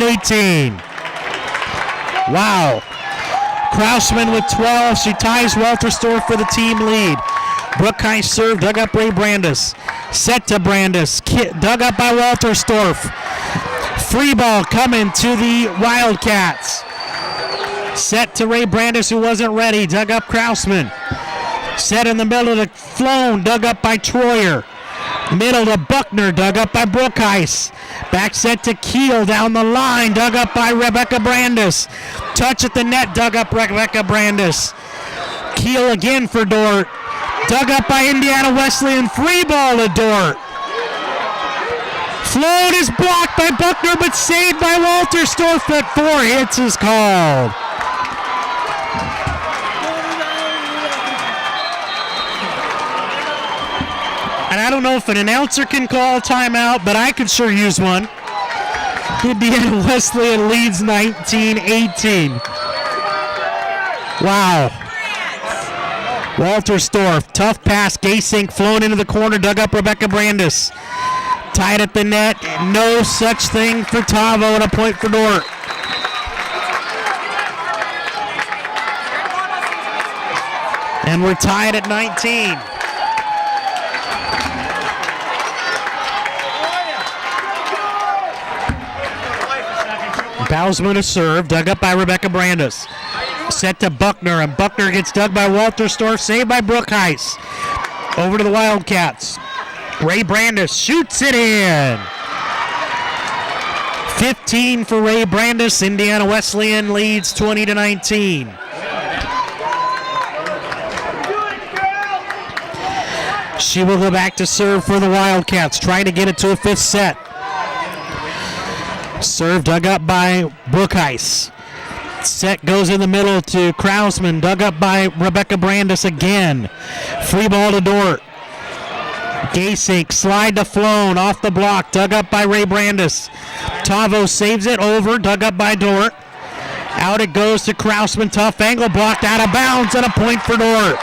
18. Wow. Krausman with 12. She ties Walterstorff for the team lead. Brooke Heist serve, dug up Ray Brandis. Set to Brandis, dug up by Walterstorff. Free ball coming to the Wildcats. Set to Ray Brandis, who wasn't ready, dug up Krausman. Set in the middle of the Floan, dug up by Troyer. Middle to Buckner, dug up by Brooke Heist. Back set to Keel down the line, dug up by Rebecca Brandis. Touch at the net, dug up Rebecca Brandis. Keel again for Dort. Dug up by Indiana Wesleyan, free ball to Dort. Float is blocked by Buckner, but saved by Walterstorff, but 4 hits is called. And I don't know if an announcer can call a timeout, but I could sure use one. Indiana Wesleyan leads 19-18. Wow. Walterstorff, tough pass, Gasink flown into the corner, dug up Rebecca Brandis. Tied at the net, no such thing for Tavo, and a point for Dort. And we're tied at 19. Bausman to serve, dug up by Rebecca Brandis. Set to Buckner, and Buckner gets dug by Walterstorff, saved by Brooke Heist. Over to the Wildcats. Ray Brandis shoots it in. 15 for Ray Brandis. Indiana Wesleyan leads 20-19. She will go back to serve for the Wildcats, trying to get it to a 5th set. Serve dug up by Brooke Heist. Set goes in the middle to Krausman, dug up by Rebecca Brandis again. Free ball to Dort. Gasink, slide to Floan, off the block, dug up by Ray Brandis. Tavo saves it over, dug up by Dort. Out it goes to Krausman, tough angle, blocked out of bounds, and a point for Dort.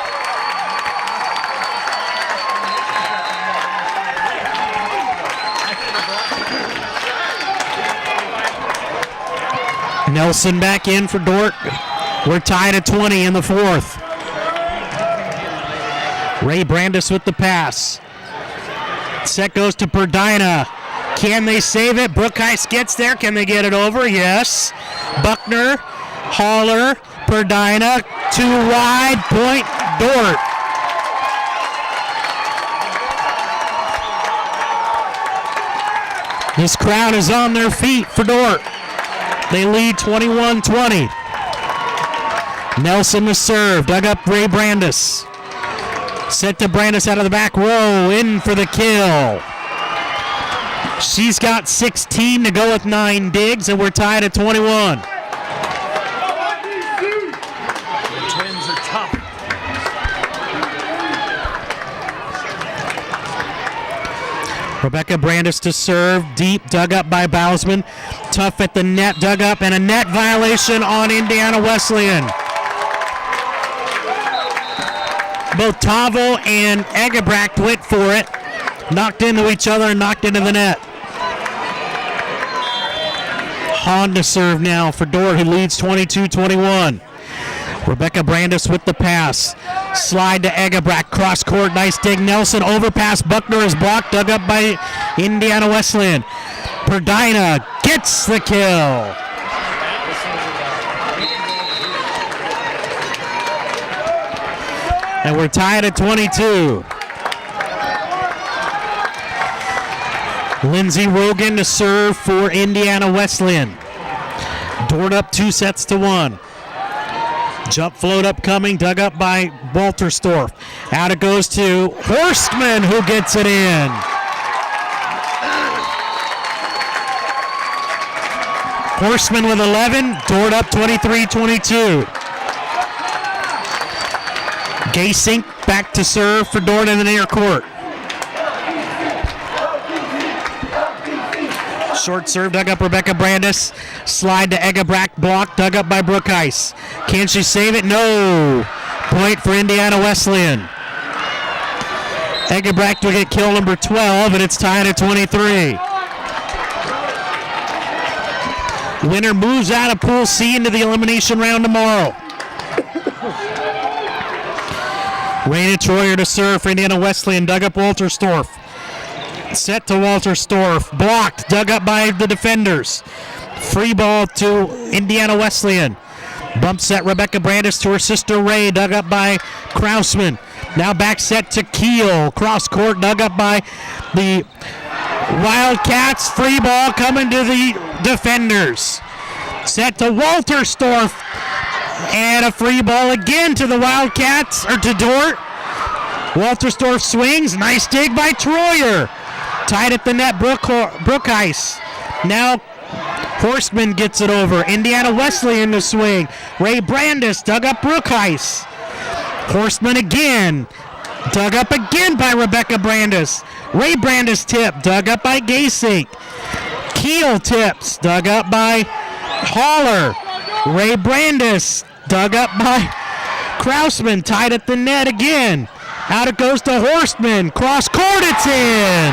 Nelson back in for Dort. We're tied at 20 in the 4th. Ray Brandis with the pass. Set goes to Perdina. Can they save it? Brooke Heist gets there. Can they get it over? Yes. Buckner, Haller, Perdina, too wide, point, Dort. This crowd is on their feet for Dort. They lead 21-20. Nelson to serve, dug up Ray Brandis. Set to Brandis out of the back row, in for the kill. She's got 16 to go with 9 digs, and we're tied at 21. The Twins are tough. Rebecca Brandis to serve, deep, dug up by Bausman. Tough at the net, dug up, and a net violation on Indiana Wesleyan. Both Tavo and Egebracht went for it, knocked into each other and knocked into the net. Hahn to serve now for Dort, who leads 22-21. Rebecca Brandis with the pass. Slide to Egebracht, cross court, nice dig. Nelson overpass, Buckner is blocked, dug up by Indiana Wesleyan. Perdina gets the kill. And we're tied at 22. Lindsey Rogan to serve for Indiana Wesleyan. Dort up 2-1. Jump float upcoming, dug up by Walterstorff. Out it goes to Horstman, who gets it in. Horstman with 11, Dort up 23-22. Gasink back to serve for Dort in the near court. Short serve, dug up Rebecca Brandis. Slide to Egebracht, blocked, dug up by Brooke Heist. Can she save it? No. Point for Indiana Wesleyan. Egebracht will get kill number 12, and it's tied at 23. Winner moves out of Pool C into the elimination round tomorrow. Raina Troyer to serve for Indiana Wesleyan. Dug up Walterstorff. Set to Walterstorff. Blocked. Dug up by the defenders. Free ball to Indiana Wesleyan. Bump set Rebecca Brandis to her sister Ray. Dug up by Krausman. Now back set to Keel. Cross court. Dug up by the Wildcats. Free ball coming to the defenders. Set to Walterstorff. And a free ball again to the Wildcats, or to Dort. Walterstorff swings. Nice dig by Troyer. Tied at the net, Brookheis. Now Horstman gets it over. Indiana Wesleyan to swing. Ray Brandis dug up Brookheis. Horstman again. Dug up again by Rebecca Brandis. Ray Brandis tip. Dug up by Gasink. Keel tips. Dug up by Haller. Ray Brandis dug up by Krausman. Tied at the net again. Out it goes to Horstman. Cross court, it's in.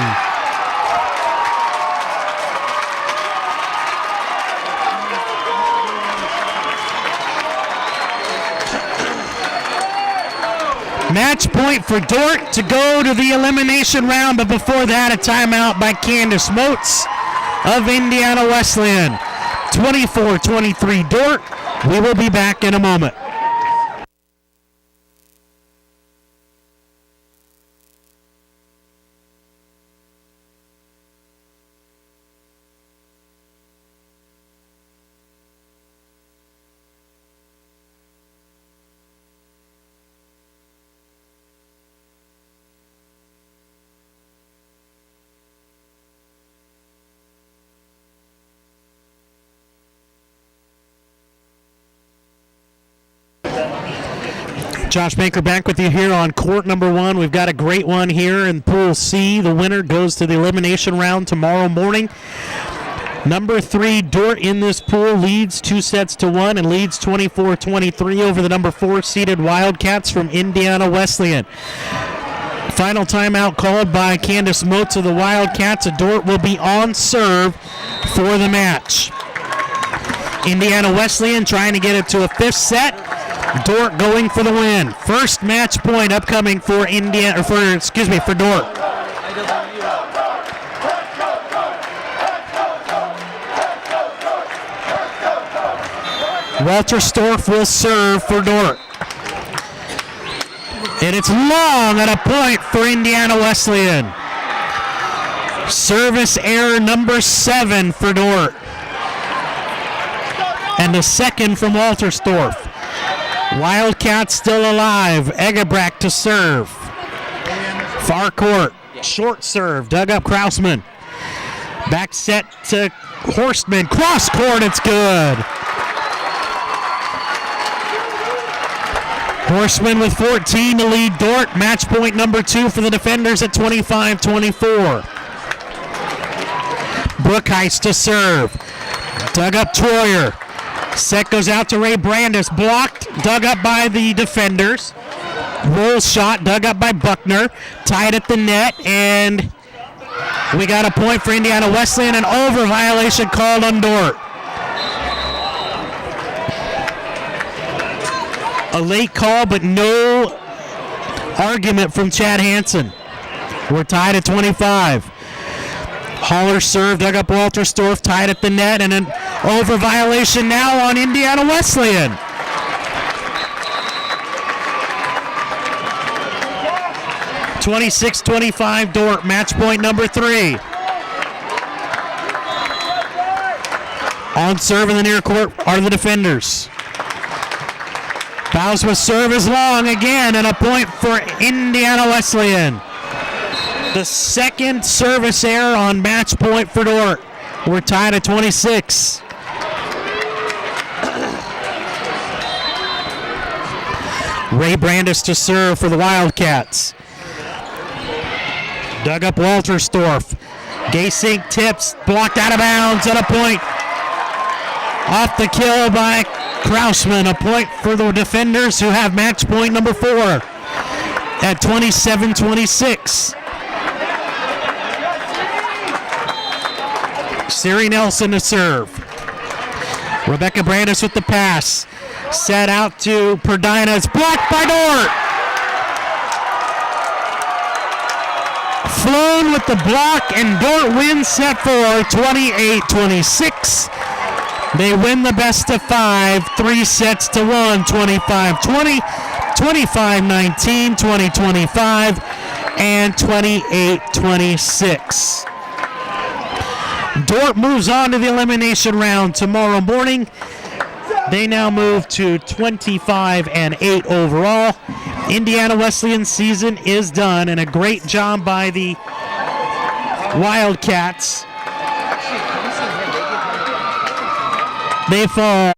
Match point for Dort to go to the elimination round, but before that, a timeout by Candace Moats of Indiana Wesleyan. 24-23 Dort. We will be back in a moment. Josh Banker back with you here on court number one. We've got a great one here in Pool C. The winner goes to the elimination round tomorrow morning. Number 3, Dort in this pool leads 2-1 and leads 24-23 over the number 4 seeded Wildcats from Indiana Wesleyan. Final timeout called by Candace Moats of the Wildcats. Dort will be on serve for the match. Indiana Wesleyan trying to get it to a 5th set. Dort going for the win. First match point upcoming for for Dort. Walterstorff will serve for Dort. And it's long at a point for Indiana Wesleyan. Service error number 7 for Dort. And the second from Walterstorff. Wildcats still alive. Egebracht to serve. Far court. Short serve. Dug up Krausman. Back set to Horstman. Cross court. It's good. Horstman with 14 to lead Dort. Match point number 2 for the defenders at 25-24. Brookheis to serve. Dug up Troyer. Set goes out to Ray Brandis. Blocked. Dug up by the defenders. Roll shot. Dug up by Buckner. Tied at the net. And we got a point for Indiana Wesleyan. An over violation called on Dort. A late call, but no argument from Chad Hansen. We're tied at 25. Haller served, dug up Walterstorff, tied at the net, and an over violation now on Indiana Wesleyan. (26-25) Dort, match point number 3. On serve in the near court are the defenders. Bausma serve is long again, and a point for Indiana Wesleyan. The second service error on match point for Dort. We're tied at 26. Ray Brandis to serve for the Wildcats. Dug up Walterstorff. Gasink tips, blocked out of bounds, and a point. Off the kill by Krausman. A point for the defenders who have match point number 4 at 27-26. Siri Nelson to serve. Rebecca Brandis with the pass. Set out to Perdina. It's blocked by Dort. Flown with the block, and Dort wins set 4, 28-26. They win the best of 5, 3 sets to 1, 25-20, 25-19, 20-25, and 28-26. Dort moves on to the elimination round tomorrow morning. They now move to 25-8 overall. Indiana Wesleyan season is done, and a great job by the Wildcats. They fall